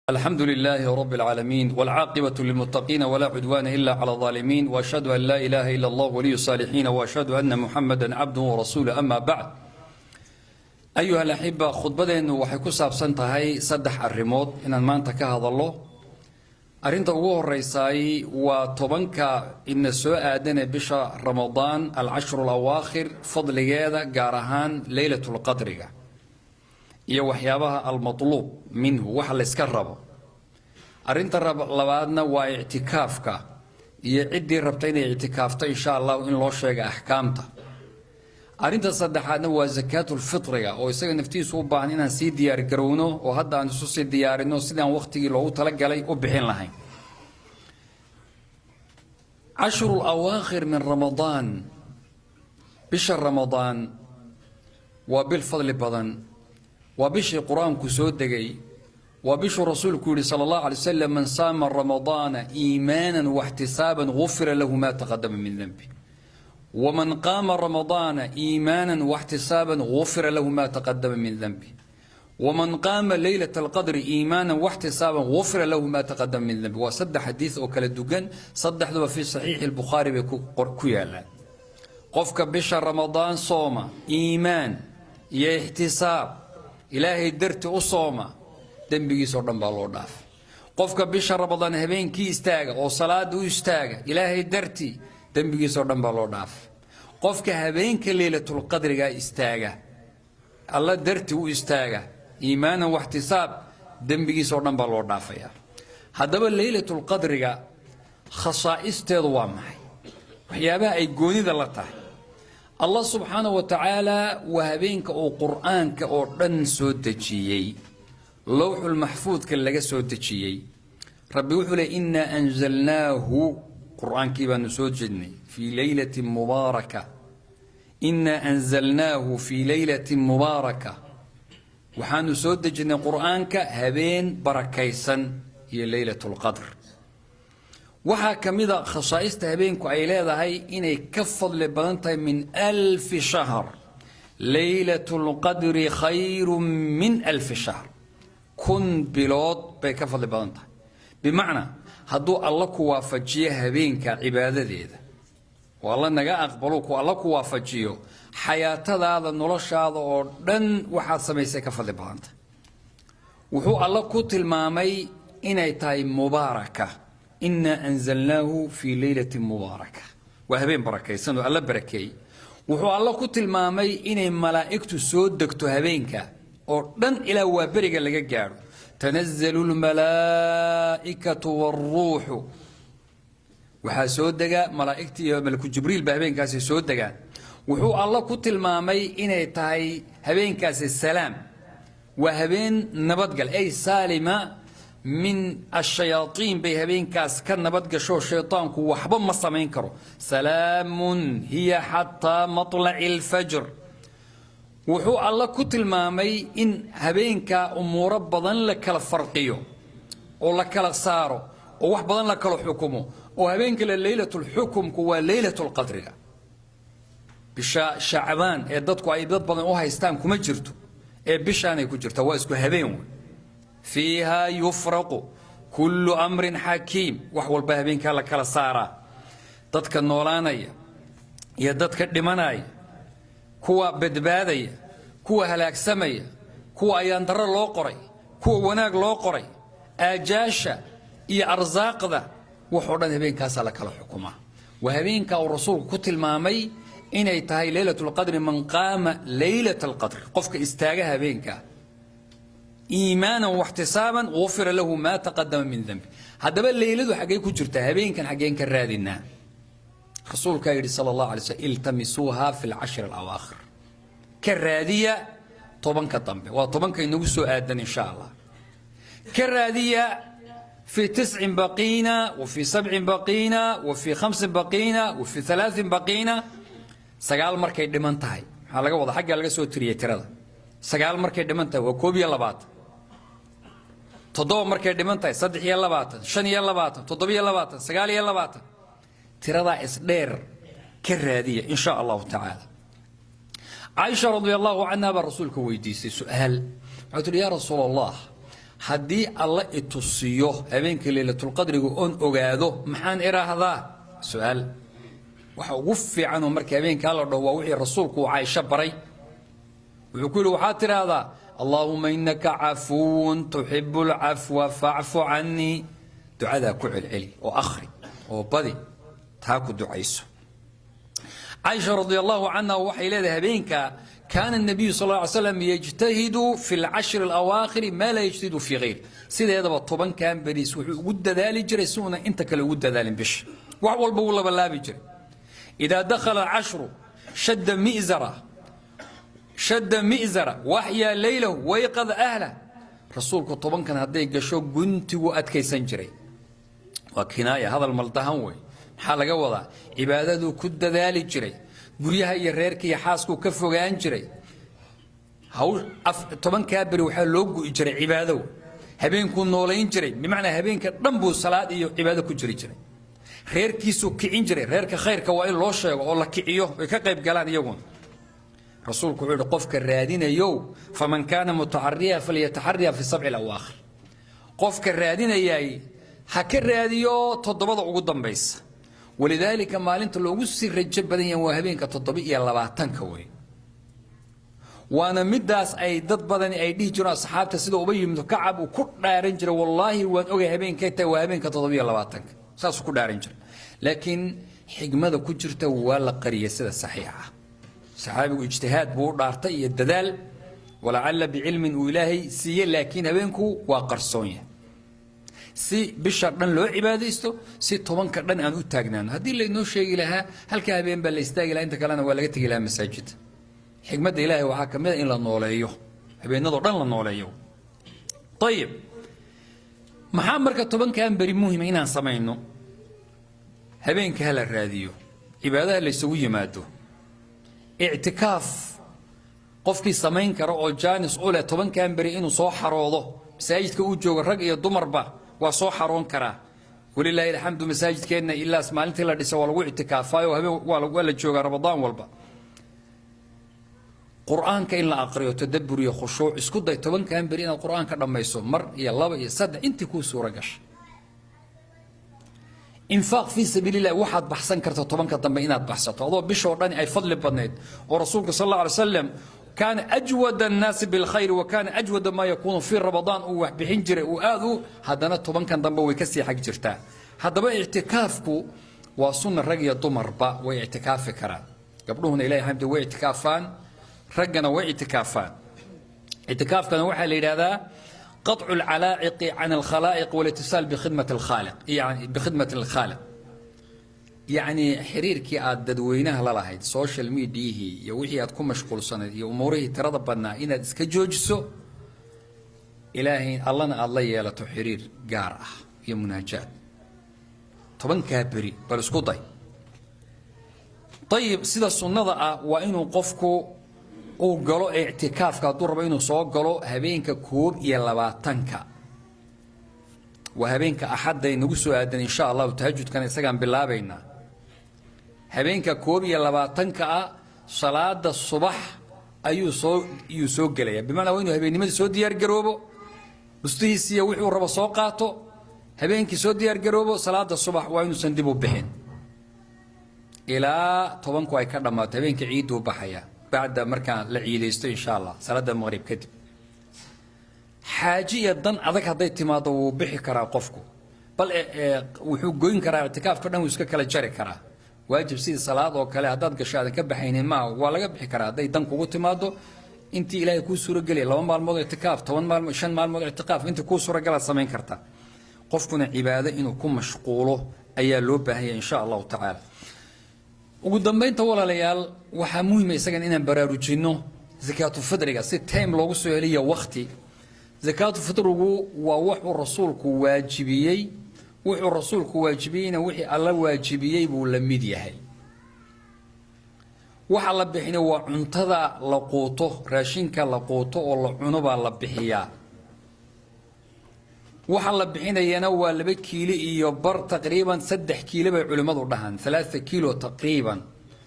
الحمد لله رب العالمين والعاقبة للمتقين ولا عدوان إلا على الظالمين وأشهد أن لا إله إلا الله ولي الصالحين وأشهد أن محمدا عبده ورسوله أما بعد أيها الأحبة خطبتنا waxay ku saabsan tahay saddex arrimood inaan maanta ka hadallo arinta ugu horeysay waa tobanka in soo aadanay bisha Ramadaan al-10 al-awaakhir fadligeeda gaar ahaan laylatul qadriga iyo waxyaabaha al-matlub minhu waxa la iska rabo arinta labaadna waa i'tikaafka iyo cidii rabta inay i'tikaafto insha Allah in loo sheego ahkaamta arinta saddexaadna waa zakatul fitriga oo isaga naftiisu u baahan inaan sii diyaar garowno oo hadda aan isu sii diyaarino sidaan waqtigii loogu tala galay u bixin lahayn عشر الأواخر من رمضان بشهر رمضان وبالفضل بدن وبش القرآن كسود دقي وبش رسول كوري صلى الله عليه وسلم من صام رمضان إيمانا واحتسابا غفر له ما تقدم من ذنبه ومن قام رمضان إيمانا واحتسابا غفر له ما تقدم من ذنبه ومن قام ليلة القدر إيمانا واحتسابا غفر له ما تقدم من ذنبه وصد حديث وكل الدجن صدح له في صحيح البخاري بكويالا قفك بشهر رمضان صوم إيمان يحتساب إلهي درت أصوما دنبي صورنا بالله داف قفك بشهر رمضان هبين كي استاجا وصلاة يستاجا إلهي درتي دنبي صورنا بالله داف قفك هبين كليلة القدر جا استاجا الله درتي ويستاجا إيمانا واحتساب دنبي صورنا بالله داف يا هذا ليلة القدر جا خصائص تضوامه وحيابها أي جوني ذلته الله سبحانه وتعالى وهبينك أو قرآنك أو رن سودتشيي لوح المحفوظ كاللقى سودتشيي ربي وحول إنا أنزلناه قرآن كيبا نسود جدني في ليلة مباركة إنا أنزلناه في ليلة مباركة وحان سود جدني قرآنك هبين بركيسا هي ليلة القدر waxaa kamida khasaa'ista habeenku ay leedahay inay ka fadli badan tahay min 1000 shahr laylatul qadri khayrun min 1000 shahr kun bilood bay ka fadli badan tahay bimaana haduu Allah ku waafajiyo habeenka cibaadadeeda oo Allah naga aqbalo ku Allah ku waafajiyo xayaatadaada noloshaada oo dhan waxaad samaysay ka fadli badan tahay wuxuu Allah ku tilmaamay inay tahay mubaaraka إنا أنزلناه في ليلة مباركة وهبين بركة سنو الله بركي وحو الله كتل مامي إن ملائكة سود دكتو هبينك أردن إلى وابرق اللي جارو تنزل الملائكة والروح وحاسود دقا ملائكة ملك جبريل بهبين كاسي سود دقا وحو الله كتل مامي إن تاي هبين كاسي السلام وهبين نبتقل أي سالمة من الشياطين بهبين كاس كان نبتقى شو الشيطان كو وحبا ما سمين كرو سلام هي حتى مطلع الفجر وحو الله كتل مامي إن هبين كا أمور بضن لك الفرقيو ولك الصارو ووحبضن لك الحكمو وهبين كا ليلة الحكم كو ليلة القدر شعبان يددكو أي بضن أوها يستان كو مجرتو بشاني كو جرتو واسكو هبين فيها يفرق كل أمر حكيم وحول بهبين كلا كلا سارة دتك النورانية يا دتك الدمانية كوا بدبادية كوا هلاك سمية كوا يندر لوقري كوا وناق لوقري أجاشة يا أرزاق ذا وحولنا هبين كاسلا كلا حكومة وهبين كا الرسول كتل مامي إن يتهي ليلة القدر من قام ليلة القدر قفك استاجها بينك إيمانا واحتسابا غفر له ما تقدم من ذنبه هذا بل ليلته حقين كجرتها هبين كان حقين كرادنا رسول كايري صلى الله عليه وسلم التمسوها في العشر الأواخر كرادية طبعا كطنبه وطبعا كينوسو آدن إن شاء الله كرادية في 9 بقينا وفي 7 بقينا وفي 5 بقينا وفي 3 بقينا سقال مركي دمانتهاي حلقة وضع حقا لقى سوى تريد سقال مركي دمانتهاي وكوبيا لبات تضوى مركي دمانتهاي صدح يلبات شن يلبات تضوى يلبات سقال يلبات ترى إسدير كرادية إن شاء الله تعالى عائشة رضي الله عنها بالرسول كويديسي سؤال قلت يا رسول الله haddii alla itusiyo habeenka laylatul qadriga oon ogaado maxaan iraahdaa su'aal waxa ugu fiican oo marka habeenka la dhaho waa wixii rasuulku Caaisha baray wuxuu ku yiri waxaad tiraahdaa اللهم إنك عفو تحب العفو فاعف عني دعاء كل علي وأخري وبدي تاكو دعيسو عائشة رضي الله عنها وحي لها بينك كان النبي صلى الله عليه وسلم يجتهد في العشر الأواخر ما لا يجتهد في غير سيدة هذا بالطبان كان بريس ود ذلك جرسونا انت كلا ود ذلك بش وعول بولا بالله بجري إذا دخل العشر شد مئزرة وحيا ليله ويقظ أهله رسولك طبعا كان هدي قشو قنتي وأتكي سنجري وكناية هذا الملتهوي حال قوضا عبادته كد ذلك جري قريها يريرك يحاسكو كفو جري هاو طبعا كابري وحال لوجو يجري عباده هبين كون نولين جري بمعنى هبين كرنبو الصلاة عباده كجري جري خير كيسو كعين جري غيرك خير كوائل لوشة والله كعيوه وكقيب قالان يوم رسولك يقول قفك الرادين يو فمن كان متعريا فليتحريا في السبع الأواخر قفك الرادين ياي حكى الراديو تضبط قدام بيس ولذلك ما انت لو سر الجب بدن وهبين كتطبيق يلا بعتن كوي وانا مداس اي ضد بدن اي دي جرا اصحابته سيده ابي بن كعب وكل دارنجر والله وان اوغي هبين كيتا وهبين كتطبيق يلا بعتن ساس كل دارنجر لكن حكمه كجرته ولا قريه سيده صحيحه صحابي اجتهاد بو دارتي الدلال ولعل بعلم وإلهي سي لكن هبينكو وقرصونيه سي بشر دن لو عباديستو سي طبان كدن ان u taagnaan hadii la inoo sheegi lahaa halka habeen bal istaagi lahaa inta kalena waa laga tagi lahaa masaajid xigmada ilaahay waxa kamid in la nooleeyo habeenado dhan la nooleeyo طيب maxaa marka toban kan bari muhiim inaan sameeyno habeenka hala raadiyo cibaadada la isugu yimaado اعتكاف qofkii samayn karo oo jaanis u leh toban kan bari inuu soo xaroodo masaajidka uu joogo rag iyo dumarba waa soo xaroon karaa walillahi alhamdu masaajidkeena ilaa maalintii la dhisay waa lagu i'tikaafayo habeen waa la joogaa ramadaan walba quraanka in la aqriyo tadabbur iyo khushuuc isku day toban kan bari inaad quraanka dhamayso mar iyo laba iyo saddex intii ku suura gashay إنفاق في سبيل الله واحد بحسن كرت طبعا كتنبه إناد بحسته هذا بشر راني أي فضل بنيت ورسولك صلى الله عليه وسلم كان أجود الناس بالخير وكان أجود ما يكون في رمضان وبحنجر وآذو هذا طبعا كان ضمبه ويكسي حق جرته هذا بقى اعتكافكو وصلنا الرجل ضمر بقى واعتكاف كرا قبله هنا إلهي حمد واعتكافان رجنا واعتكافان اعتكاف كان واحد لهذا قطع العلائق عن الخلائق والاتصال بخدمة الخالق يعني بخدمة الخالق يعني حريرك عاد ددوينها للاهيد سوشيال ميديا يا وحي تكون مشغول سنه يا اموره ترى بدنا ان اسك جوجسو الهي الله يلاتو حرير غار يا مناجات طبعا كابري بل اسكو طيب سيده السنه وانه قفكو oo galo i'tikaafka durba inuu soo galo habeenka 21 wa habeenka axad ay nagu soo aadan insha Allah tahajjudkan isagaan bilaabayna habeenka 21 salaada subax ayuu soo galaya bimaana inuu habeenimada soo diyaar garoobo bustihiisa wuxuu rabo soo qaato habeenkii soo diyaar garoobo salaada subax waa inuu san dib u bixin ilaa 10 ay ka dhamaato habeenka ciid uu baxaya بعد مركان لعيليستو إن شاء الله صلاة المغرب كتب حاجية ضن أذاك هذي تماضو وبحي كرا قفكو بل وحو جوين كرا اعتكاف كنا ويسكا كلا جري كرا واجب سيد صلاة وكلا هذا قشاد كبحين ما ولا بحي كرا هذي ضن كو تماضو أنت إلهي كو سورة قلي لو مال موضوع اعتكاف توان مال شن مال موضوع اعتكاف أنت كو سورة قلا سمين كرتا قفكنا عبادة إنه كون مشغوله أي لوبة هي إن شاء الله تعالى ugu dambeynta walaalayaal waxa muhiim ah isagan inaan baraarujino zakatu fidriga si time loogu soo heliyo waqti zakatu fidrigu waa wuxuu rasuulku waajibiyay wixii alla waajibiyay buu la mid yahay waxa la bixinay waa cuntada la qooto raashinka la qooto oo la cuno baa la bixiyaa waxa la bixinayana waa 2 kiilo iyo bar taqriiban 3 kiilo bay culimadu dhahan 3 kiilo taqriiban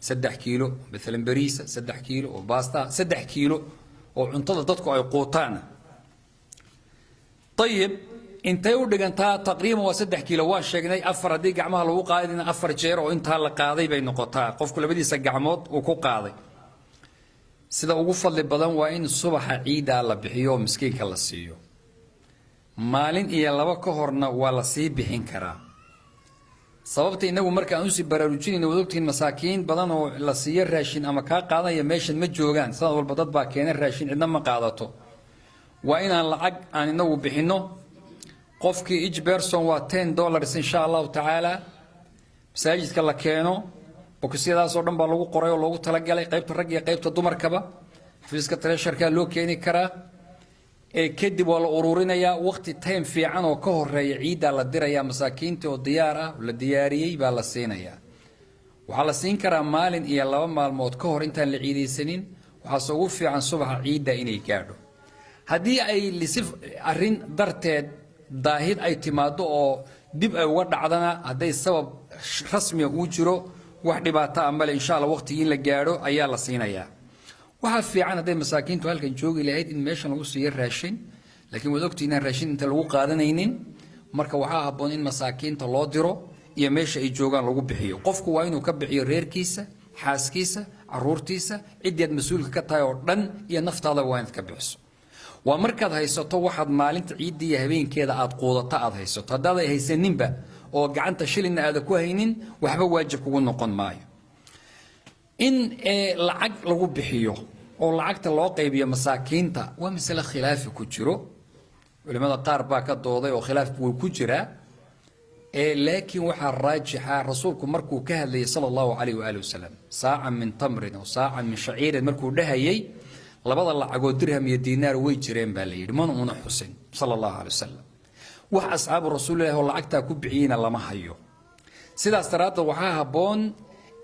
3 kiilo مثلا bariis 3 kiilo oo basta 3 kiilo oo cuntada dadku ay qootaan طيب intay u dhigantaa taqriiban waa 3 kiilo waa sheegnay afar hadii gacmaha lagu qaadina afar jeer oo inta la qaaday bay noqotaa qofku labadiisa gacmood uu ku qaaday sida ugu fadli badan waa in subaxa ciida la bixiyo miskiinka la siiyo maalin iyo laba ka horna waa la sii bixin karaa sababta inagu marka aan si baraarujinayno wadogtiin masaakiin badan oo la siiyo raashin ama ka qaadanaya meeshan ma joogaan sanad walba dad baa keenay raashin cidna ma qaadato waa inaan lacag aan inagu bixino qofkii each person waa $10 insha Allah ta'ala masaajidka la keeno boqosyadaas oo dhan baa lagu qoray oo loogu tala galay qaybta rag iyo qaybta dumarkaba xafiiska treasure-ka loo keeni karaa kadib waa la ururinaya waqti time fiican oo ka horeeya ciida la diraya masaakiinta oo diyaar ah la diyaariyay baa la siinaya waxa la siin karaa maalin iyo laba maalmood ka hor intaan la ciideysanin waxa ugu fiican subaxa ciida inay gaadho hadii ay lisif arin darteed daahid ay timaado oo dib ay uga dhacdana haday sabab rasmi ah uu jiro wax dhibaato ah mal insha Allah waqtiga in la gaaro ayaa la siinaya waxa fiican haday masaakiintu halkan joogi lahayd in meeshan lagu siiyo raashin laakiin wad ogtiin in raashin inta lagu qaadanaynin marka waxa haboon in masaakiinta loo diro iyo meesha ay joogaan lagu bixiyo qofku waa inuu ka bixiyo reerkiisa xaaskiisa caruurtiisa cidiyad mas'uulka ka tahay oo dhan iyo naftaada waa inaad ka bixiso waa markaad haysato waxaad maalinta ciidii habeenkeeda aad qoodata aad haysato hadaad ay haysaninba oo gacanta shilina aad ku haynin waxba waajib kugu noqon maayo in lacag lagu bixiyo oo lacagta loo qaybiyo masaakiinta waa mas'ala khilaaf ku jiro culimada qaar baa ka dooday oo khilaaf uu ku jira laakiin waxa raajixa rasuulku markuu ka hadlayay sallallahu alayhi wa alihi wasallam saa'a min tamrin oo saa'a min sha'iirin markuu dhahayay labada lacagoo dirham iyo diinaar way jireen baa la yiri man una xusin sallallahu alayhi wasallam wax asxaabu rasuulillaah oo lacagta ku bixiyina lama hayo sidaas taraada waxa haboon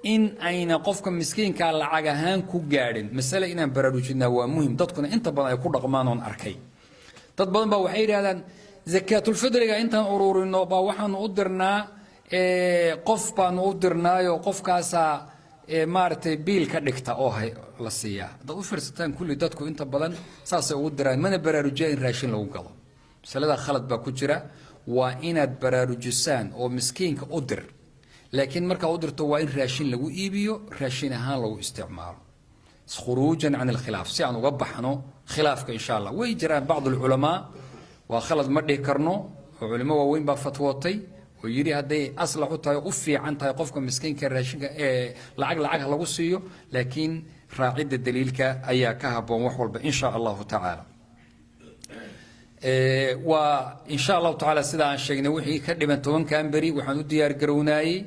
in ayna qofka miskiinka lacag ahaan ku gaadhin mas'ala inaan baraarujinaa waa muhiim dadkuna inta badan ay ku dhaqmaan oo arkay dad badan baa waxay yiraahdaan zakatul fidriga intaan ururino baa waxaan u dirnaa qof baan u dirnaayo qofkaasa maartay biil ka dhigta oo hay la siiya dad u firsataan kulli dadku inta badan saasay ugu diraan mana baraarujin raashin lagu galo salada khalad baa ku jira waa inaad baraarujisaan oo miskiinka u dir laakiin marka u dirto waa in raashin lagu iibiyo raashin ahaan lagu isticmaalo khuruujan an al-khilaf si aan uga baxno khilaafka insha Allah way jiraan baad ulama wa khalad ma dhig karno culimo waaweyn baa fatwootay oo yiri haday aslaxu tahay u fiican tahay qofka miskiinka raashinka lacag lagu siiyo laakiin raacida daliilka ayaa ka haboon wax walba insha Allah ta'ala wa insha Allah ta'ala sida aan sheegnay wixii ka dhiman 10 kan bari waxaan u diyaar garownaayay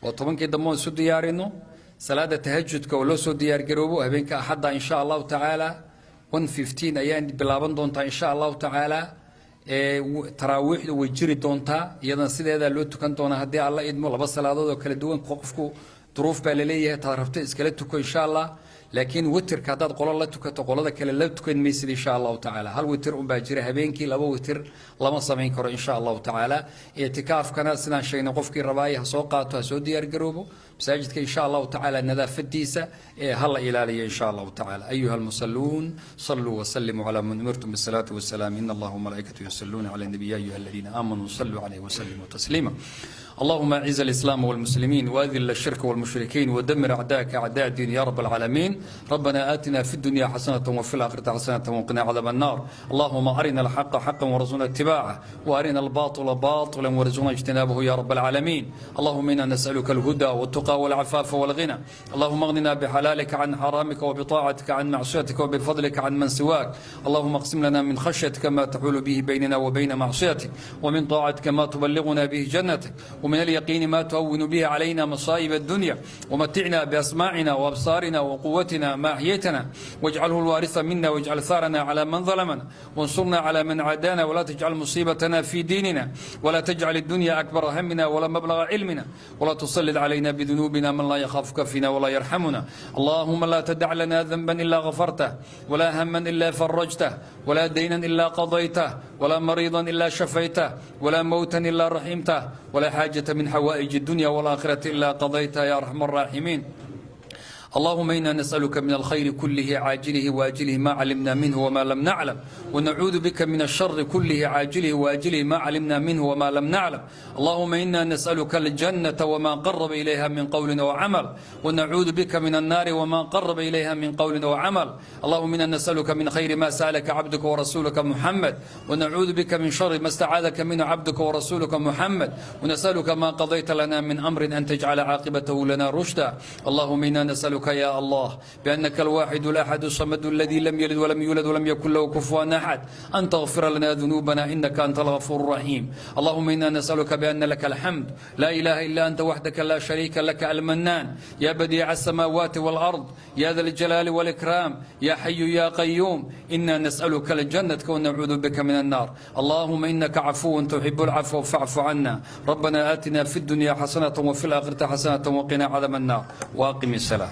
oo 10kii damo soo diyaarino salaada tahajjudka oo loo soo diyaar garoobo habeenka axada insha Allah ta'ala 1:15 ayaan bilaaban doontaa insha Allah ta'ala taraawixdu way jiri doontaa iyadana sideeda loo tukan doonaa hadii Allah idmo laba salaadood oo kala duwan qofku duruuf baa leeyahay taarifta iskala tuko insha Allah laakiin witirka hadaad qolo la tukato qolada kale la tukan meesid insha Allah ta'ala hal witir u baa jira habeenkii laba witir lama sameyn karo insha Allah ta'ala i'tikaafkana sidaan sheegnay qofkii rabaay ha soo qaato ha soo diyaar garoobo masaajidka insha Allah ta'ala nadaafadiisa hal ilaaliyo insha Allah ta'ala ayuha almusallun sallu wa sallimu ala man umirtum bis salati was salam inna Allaha wa malaikatahu yusalluna ala nabiyyi ayyuhalladhina amanu sallu alayhi wa sallimu taslima اللهم اعز الإسلام والمسلمين وأذل الشرك والمشركين ودمر أعداءك أعداء الدين يا رب العالمين ربنا آتنا في الدنيا حسنة وفي الآخرة حسنة وقنا عذاب النار اللهم أرنا الحق حقا وارزقنا اتباعه وأرنا الباطل باطلا وارزقنا اجتنابه يا رب العالمين اللهم إنا نسألك الهدى والتقى والعفاف والغنى اللهم اغننا بحلالك عن حرامك وبطاعتك عن معصيتك وبفضلك عن من سواك اللهم اقسم لنا من خشيتك ما تحول به بيننا وبين معصيتك ومن طاعتك ما تبلغنا به جنتك ومن اليقين ما تهون به علينا مصائب الدنيا ومتعنا بأسماعنا وأبصارنا وقوتنا ما أحييتنا واجعله الوارث منا واجعل ثارنا على من ظلمنا وانصرنا على من عادانا ولا تجعل مصيبتنا في ديننا ولا تجعل الدنيا أكبر همنا ولا مبلغ علمنا ولا تسلط علينا بذنوبنا من لا يخافك فينا ولا يرحمنا اللهم لا تدع لنا ذنبا إلا غفرته ولا هما إلا فرجته ولا دينا إلا قضيته ولا مريضا إلا شفيته ولا موتا إلا رحمته ولا حاجة من حوائج الدنيا والآخرة إلا قضيتها يا أرحم الراحمين اللهم إنا نسألك من الخير كله عاجله وآجله ما علمنا منه وما لم نعلم ونعوذ بك من الشر كله عاجله وآجله ما علمنا منه وما لم نعلم اللهم إنا نسألك الجنة وما قرب إليها من قول وعمل ونعوذ بك من النار وما قرب إليها من قول وعمل اللهم إنا نسألك من خير ما سألك عبدك ورسولك محمد ونعوذ بك من شر ما استعاذك منه عبدك ورسولك محمد ونسألك ما قضيت لنا من أمر أن تجعل عاقبته لنا رشدا اللهم إنا نسألك يا الله بأنك الواحد الأحد الصمد الذي لم يلد ولم يولد ولم يكن له كفوا أحد أن تغفر لنا ذنوبنا إنك أنت الغفور الرحيم اللهم إنا نسألك بأن لك الحمد لا إله إلا أنت وحدك لا شريك لك المنان يا بديع السماوات والأرض يا ذا الجلال والإكرام يا حي يا قيوم إنا نسألك الجنة ونعوذ بك من النار اللهم إنك عفو تحب العفو فاعف عنا ربنا آتنا في الدنيا حسنة وفي الآخرة حسنة وقنا عذاب النار وأقم الصلاة